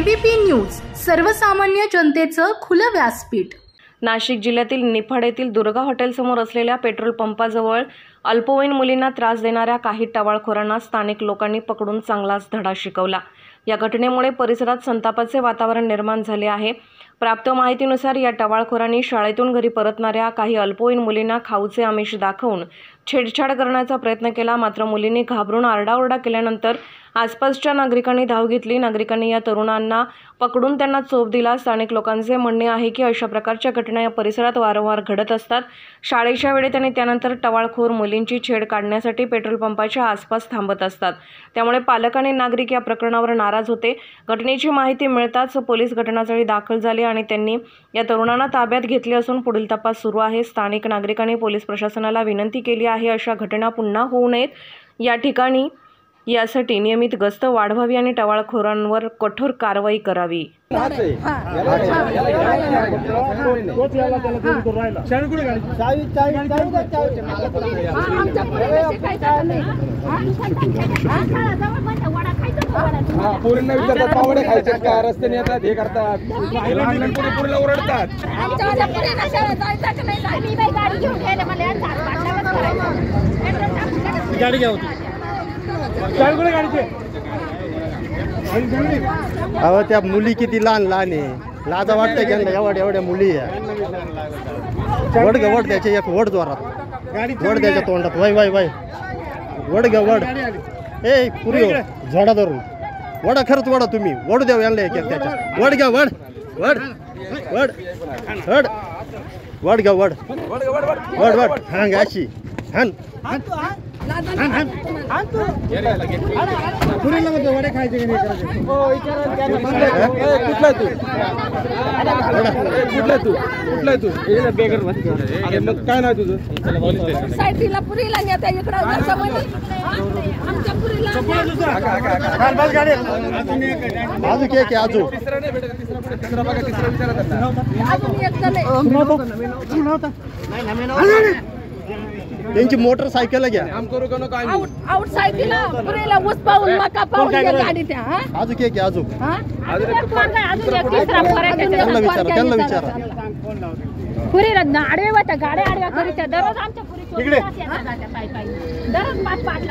ABP news, सर्वसामान्य जनतेचं खुलं व्यासपीठ। नाशिक जिल्ह्यातील निफाड येथील दुर्गा हॉटेलसमोर असलेल्या पेट्रोल पंपाजवळ अल्पवयीन मुलींना त्रास देणाऱ्या काही टवाळखोरांना स्थानिक लोकांनी पकडून चांगलाच धडा शिकवला। या घटनेमुळे परिसरात संतापाचे वातावरण निर्माण झाले आहे। प्राप्त माहितीनुसार या टवाळखोरांनी शाळेतून घरी परतणाऱ्या काही अल्पवयीन मुलींना खाऊचे आमिष दाखवून छेडछाड करण्याचा प्रयत्न केला, मात्र मुलींनी घाबरून आरडाओरडा केल्यानंतर आसपासच्या नागरिकांनी धाव घेतली। नागरिकांनी या तरुणांना पकडून त्यांना चोप दिला। स्थानिक लोकांचे म्हणणे आहे की अशा प्रकारच्या घटना या परिसरात वारंवार घडत असतात। शाळेच्या वेळेत आणि त्यानंतर टवाळखोर मुलींची छेड काढण्यासाठी पेट्रोल पंपाच्या आसपास थांबत असतात। त्यामुळे पालक आणि नागरिक या प्रकरणावर नाराज होते। घटनेची माहिती मिळताच पोलीस घटनास्थळी दाखल झाले आणि त्यांनी या तरुणांना ताब्यात घेतले असून पुढील तपास सुरू आहे। स्थानिक नागरिकांनी पोलीस प्रशासनाला विनंती केली आहे अशा घटना पुन्हा होऊ नयेत या ठिकाणी यासाठी नियमित गस्त वाढवावी आणि टवाळखोरांवर कठोर कारवाई करावी। पोरींना विचारतात पावडे खायचे का, रस्त्याने येतात हे करतात, लहान पोरीला ओरडतात। गाडी घ्या होती अहो त्या मुली किती लहान लहान आहे, लाजा वाटते की एवढ्या एवढ्या मुली आहे। वड ग वड त्याच्या एक वड जोरात वड त्याच्या तोंडात वाय वाय वाय वड ग वड ए पुरी झाडा धरून वडा, खरंच वडा तुम्ही वड द्या यांना एक त्याच्या वड घ्या वड वड वड वड वड घ्या वड वड वड हांग अशी हान वडे खायचे कुठला तू बेगर मग काय नाही तुझं साईडला पुरीला नेता इकडं आजू के आजू त्यांची मोटरसायकल घ्या आउट साईडला पुरीला ऊस पाहून मका पाहून गाडी त्या आजू के आजू त्यांना विचारा पुरीला आडवे होत्या गाड्या आडव्या करीत दररोज आमच्या पुरी दररोज 5-5